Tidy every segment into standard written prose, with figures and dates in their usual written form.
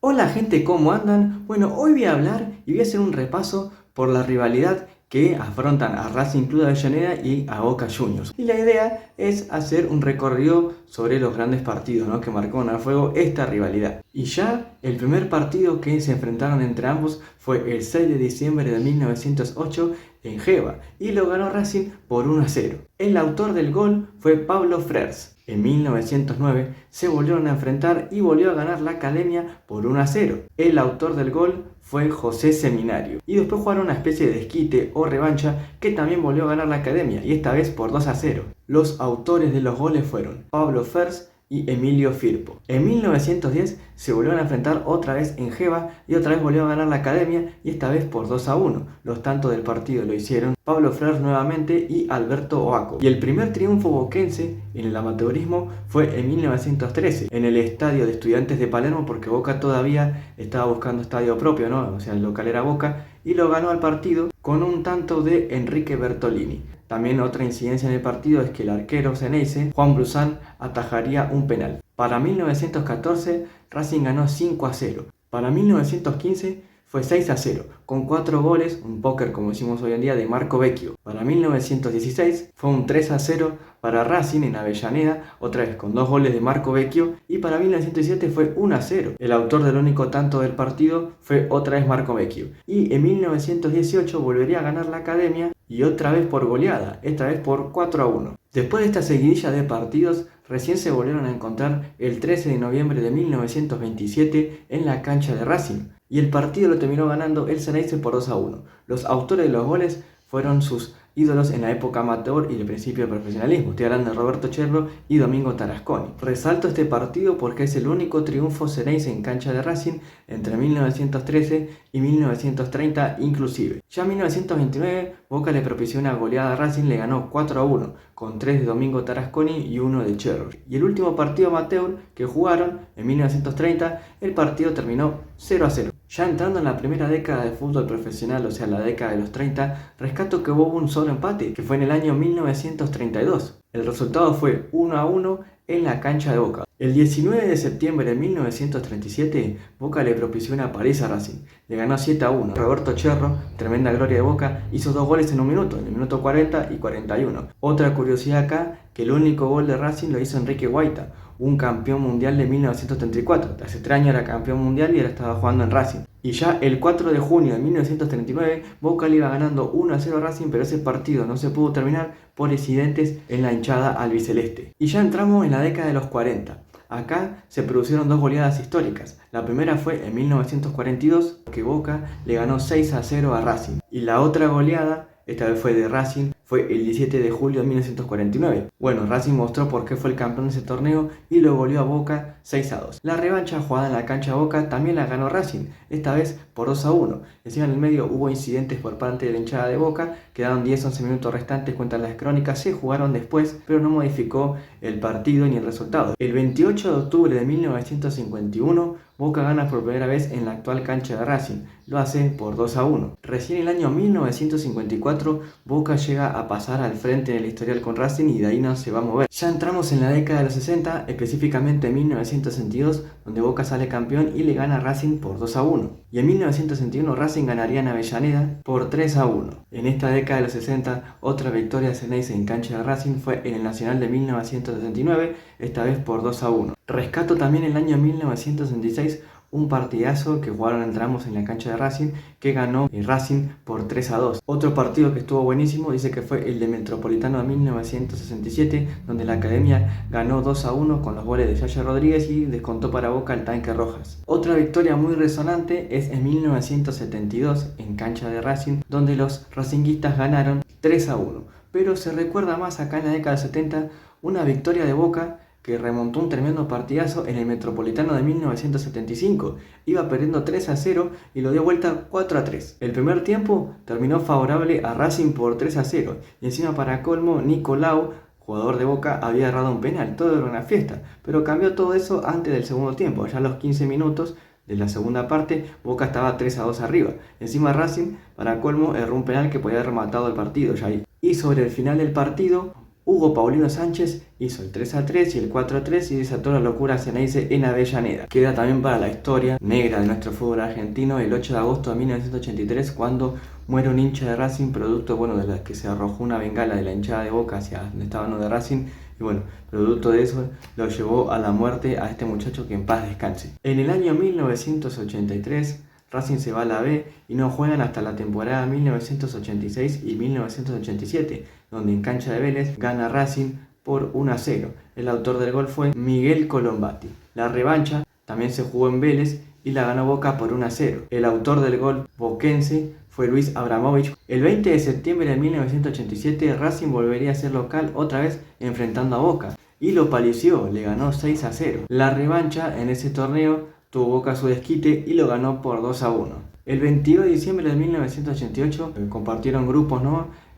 Hola gente, ¿cómo andan? Bueno, hoy voy a hablar y voy a hacer un repaso por la rivalidad que afrontan a Racing Club de Avellaneda y a Boca Juniors. Y la idea es hacer un recorrido sobre los grandes partidos, ¿no?, que marcaron a fuego esta rivalidad. Y ya el primer partido que se enfrentaron entre ambos fue el 6 de diciembre de 1908 en Geva y lo ganó Racing por 1-0. El autor del gol fue Pablo Frers. En 1909 se volvieron a enfrentar y volvió a ganar la Academia por 1-0. El autor del gol fue José Seminario. Y después jugaron una especie de desquite o revancha que también volvió a ganar la Academia, y esta vez por 2-0. Los autores de los goles fueron Pablo Frers y Emilio Firpo. En 1910 se volvieron a enfrentar otra vez en Geva y otra vez volvió a ganar la Academia, y esta vez por 2-1. Los tantos del partido lo hicieron Pablo Frers nuevamente y Alberto Oaco. Y el primer triunfo boquense en el amateurismo fue en 1913 en el estadio de Estudiantes de Palermo, porque Boca todavía estaba buscando estadio propio, ¿no? O sea, el local era Boca, y lo ganó al partido con un tanto de Enrique Bertolini. También otra incidencia en el partido es que el arquero Ceneice, Juan Brusán, atajaría un penal. Para 1914, Racing ganó 5-0. Para 1915 fue 6-0, con 4 goles, un póker como decimos hoy en día, de Marco Vecchio. Para 1916 fue un 3-0 para Racing en Avellaneda, otra vez con 2 goles de Marco Vecchio. Y para 1917 fue 1-0. El autor del único tanto del partido fue otra vez Marco Vecchio. Y en 1918 volvería a ganar la Academia, y otra vez por goleada, esta vez por 4-1. Después de esta seguidilla de partidos, recién se volvieron a encontrar el 13 de noviembre de 1927 en la cancha de Racing, y el partido lo terminó ganando el Ceneice por 2-1. Los autores de los goles fueron sus ídolos en la época amateur y el principio del profesionalismo. Estoy hablando de Roberto Cherro y Domingo Tarasconi. Resalto este partido porque es el único triunfo Ceneice en cancha de Racing entre 1913 y 1930 inclusive. Ya en 1929 Boca le propició una goleada a Racing, le ganó 4-1 con 3 de Domingo Tarasconi y 1 de Cherro. Y el último partido amateur que jugaron en 1930, el partido terminó 0-0. Ya entrando en la primera década de fútbol profesional, o sea la década de los 30, rescato que hubo un solo empate, que fue en el año 1932. El resultado fue 1-1 en la cancha de Boca. El 19 de septiembre de 1937, Boca le propició una paliza a Racing. Le ganó 7-1. Roberto Cherro, tremenda gloria de Boca, hizo 2 goles en un minuto, en el minuto 40 y 41. Otra curiosidad acá, que el único gol de Racing lo hizo Enrique Guaita, un campeón mundial de 1934. Hace 3 años era campeón mundial y ahora estaba jugando en Racing. Y ya el 4 de junio de 1939, Boca le iba ganando 1-0 a Racing, pero ese partido no se pudo terminar por incidentes en la hinchada albiceleste. Y ya entramos en la década de los 40. Acá se produjeron 2 goleadas históricas. La primera fue en 1942, que Boca le ganó 6-0 a Racing. Y la otra goleada, esta vez fue de Racing, fue el 17 de julio de 1949. Bueno, Racing mostró por qué fue el campeón de ese torneo y lo goleó a Boca 6-2. La revancha jugada en la cancha de Boca también la ganó Racing, esta vez por 2-1. Encima en el medio hubo incidentes por parte de la hinchada de Boca, quedaron 10-11 minutos restantes, cuentan las crónicas, se jugaron después, pero no modificó el partido ni el resultado. El 28 de octubre de 1951, Boca gana por primera vez en la actual cancha de Racing, lo hace por 2-1. Recién en el año 1954, Boca llega a pasar al frente en el historial con Racing y de ahí no se va a mover. Ya entramos en la década de los 60, específicamente en 1962, donde Boca sale campeón y le gana a Racing por 2-1. Y en 1961 Racing ganaría en Avellaneda por 3-1. En esta década de los 60, otra victoria de Ceneice en cancha de Racing fue en el Nacional de 1969, esta vez por 2-1. Rescato también el año 1966, un partidazo que jugaron entre ambos en la cancha de Racing, que ganó Racing por 3-2. Otro partido que estuvo buenísimo dice que fue el de Metropolitano de 1967, donde la Academia ganó 2-1 con los goles de Yaya Rodríguez y descontó para Boca el Tanque Rojas. Otra victoria muy resonante es en 1972 en cancha de Racing, donde los racinguistas ganaron 3-1. Pero se recuerda más acá en la década de 70 una victoria de Boca que remontó un tremendo partidazo en el Metropolitano de 1975. Iba perdiendo 3-0 y lo dio vuelta 4-3. El primer tiempo terminó favorable a Racing por 3-0. Y encima, para colmo, Nicolau, jugador de Boca, había errado un penal. Todo era una fiesta. Pero cambió todo eso antes del segundo tiempo. Ya a los 15 minutos de la segunda parte, Boca estaba 3-2 arriba. Encima Racing, para colmo, erró un penal que podía haber rematado el partido ya ahí. Y sobre el final del partido, Hugo Paulino Sánchez hizo el 3-3 y el 4-3 y desató la locura Ceneice en Avellaneda. Queda también para la historia negra de nuestro fútbol argentino el 8 de agosto de 1983 cuando muere un hincha de Racing producto de la que se arrojó una bengala de la hinchada de Boca hacia donde estaba uno de Racing y producto de eso lo llevó a la muerte a este muchacho que en paz descanse. En el año 1983 Racing se va a la B y no juegan hasta la temporada 1986 y 1987, donde en cancha de Vélez gana Racing por 1-0. El autor del gol fue Miguel Colombati. La revancha también se jugó en Vélez y la ganó Boca por 1-0. El autor del gol boquense fue Luis Abramovich. El 20 de septiembre de 1987 Racing volvería a ser local otra vez enfrentando a Boca y lo palició, le ganó 6-0. La revancha en ese torneo tuvo Boca su desquite y lo ganó por 2-1. El 22 de diciembre de 1988 compartieron grupos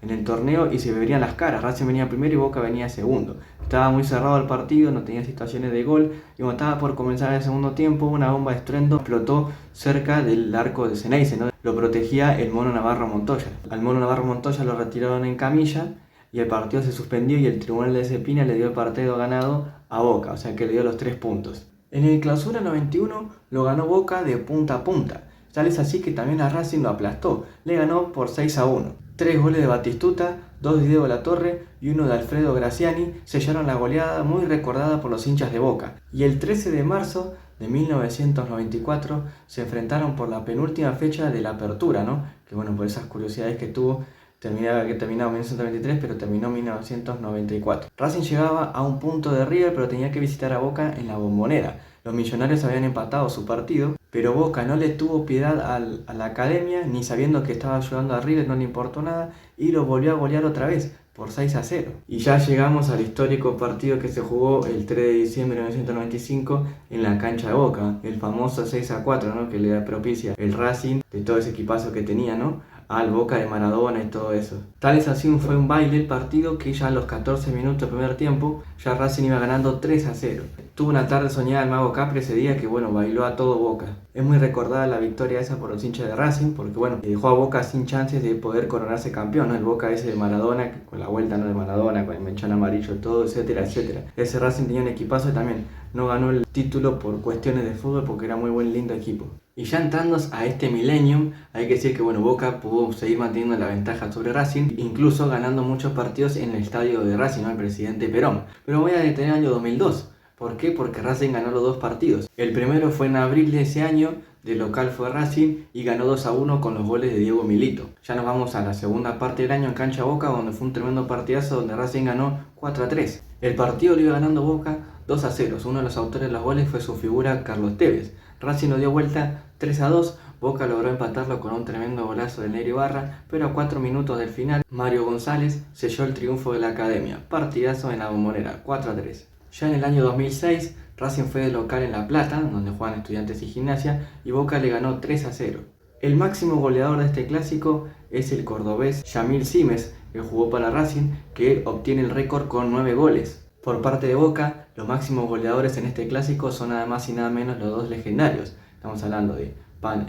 en el torneo y se verían las caras. Racing venía primero y Boca venía segundo. Estaba muy cerrado el partido, no tenía situaciones de gol y cuando estaba por comenzar el segundo tiempo una bomba de estruendo explotó cerca del arco de Ceneice, Lo protegía el Mono Navarro Montoya. Al Mono Navarro Montoya lo retiraron en camilla y el partido se suspendió y el Tribunal de Disciplina le dio el partido ganado a Boca, o sea que le dio los 3 puntos. En el Clausura 91 lo ganó Boca de punta a punta. Tal es así que también a Racing lo aplastó. Le ganó por 6-1. 3 goles de Batistuta, 2 de Diego Latorre y 1 de Alfredo Graciani sellaron la goleada muy recordada por los hinchas de Boca. Y el 13 de marzo de 1994 se enfrentaron por la penúltima fecha de la apertura, Que por esas curiosidades que tuvo, terminaba en 1993, pero terminó en 1994. Racing llegaba a un punto de River, pero tenía que visitar a Boca en la Bombonera. Los millonarios habían empatado su partido, pero Boca no le tuvo piedad a la academia, ni sabiendo que estaba ayudando a River no le importó nada, y lo volvió a golear otra vez, por 6-0. Y ya llegamos al histórico partido que se jugó el 3 de diciembre de 1995 en la cancha de Boca, el famoso 6-4, que le da propicia el Racing de todo ese equipazo que tenía, al Boca de Maradona y todo eso. Tal es así fue un baile el partido que ya a los 14 minutos del primer tiempo ya Racing iba ganando 3-0. Tuvo una tarde soñada el Mago Capri ese día que bailó a todo Boca. Es muy recordada la victoria esa por los hinchas de Racing porque dejó a Boca sin chances de poder coronarse campeón, El Boca ese de Maradona, con la vuelta de Maradona, con el mechón amarillo, todo, etcétera, etcétera. Ese Racing tenía un equipazo y también no ganó el título por cuestiones de fútbol porque era muy buen lindo equipo. Y ya entrando a este millennium, hay que decir que Boca pudo seguir manteniendo la ventaja sobre Racing, incluso ganando muchos partidos en el estadio de Racing, el presidente Perón. Pero voy a detener el año 2002. ¿Por qué? Porque Racing ganó los 2 partidos. El primero fue en abril de ese año, de local fue Racing y ganó 2-1 con los goles de Diego Milito. Ya nos vamos a la segunda parte del año en cancha Boca, donde fue un tremendo partidazo donde Racing ganó 4-3. El partido lo iba ganando Boca 2-0. Uno de los autores de los goles fue su figura Carlos Tevez. Racing lo dio vuelta 3-2, Boca logró empatarlo con un tremendo golazo de Nery Ibarra, pero a 4 minutos del final, Mario González selló el triunfo de la academia. Partidazo en la Bombonera, 4-3. Ya en el año 2006, Racing fue de local en La Plata, donde juegan Estudiantes y Gimnasia, y Boca le ganó 3-0. El máximo goleador de este clásico es el cordobés Yamil Simes, que jugó para Racing, que obtiene el récord con 9 goles. Por parte de Boca, los máximos goleadores en este clásico son nada más y nada menos los 2 legendarios. Estamos hablando de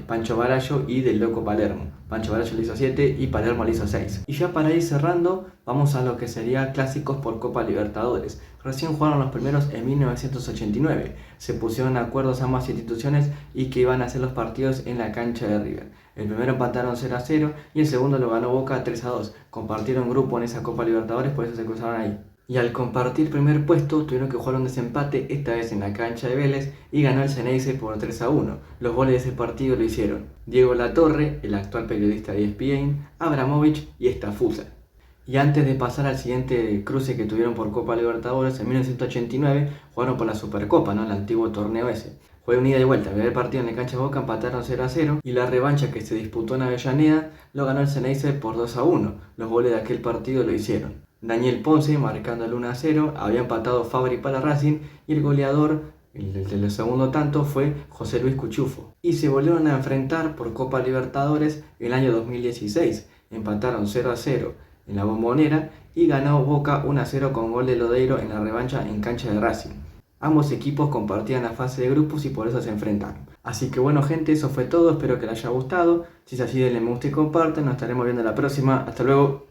Pancho Barallo y del Loco Palermo. Pancho Barallo le hizo 7 y Palermo le hizo 6. Y ya para ir cerrando, vamos a lo que sería clásicos por Copa Libertadores. Recién jugaron los primeros en 1989. Se pusieron de acuerdo ambas instituciones y que iban a hacer los partidos en la cancha de River. El primero empataron 0-0 y el segundo lo ganó Boca 3-2. Compartieron grupo en esa Copa Libertadores, por eso se cruzaron ahí. Y al compartir primer puesto tuvieron que jugar un desempate, esta vez en la cancha de Vélez, y ganó el Ceneice por 3-1. Los goles de ese partido lo hicieron Diego Latorre, el actual periodista de ESPN, Abramovich y Estafusa. Y antes de pasar al siguiente cruce que tuvieron por Copa Libertadores, en 1989 jugaron por la Supercopa, el antiguo torneo ese. Fue un ida y vuelta, el primer partido en la cancha de Boca empataron 0-0 y la revancha que se disputó en Avellaneda lo ganó el Ceneice por 2-1. Los goles de aquel partido lo hicieron Daniel Ponce marcando el 1-0, había empatado Fabri para Racing y el goleador, el segundo tanto, fue José Luis Cuchufo. Y se volvieron a enfrentar por Copa Libertadores el año 2016, empataron 0-0 en la Bombonera y ganó Boca 1-0 con gol de Lodeiro en la revancha en cancha de Racing. Ambos equipos compartían la fase de grupos y por eso se enfrentaron. Así que bueno gente, eso fue todo, espero que les haya gustado. Si es así denle me gusta y compartan, nos estaremos viendo la próxima, hasta luego.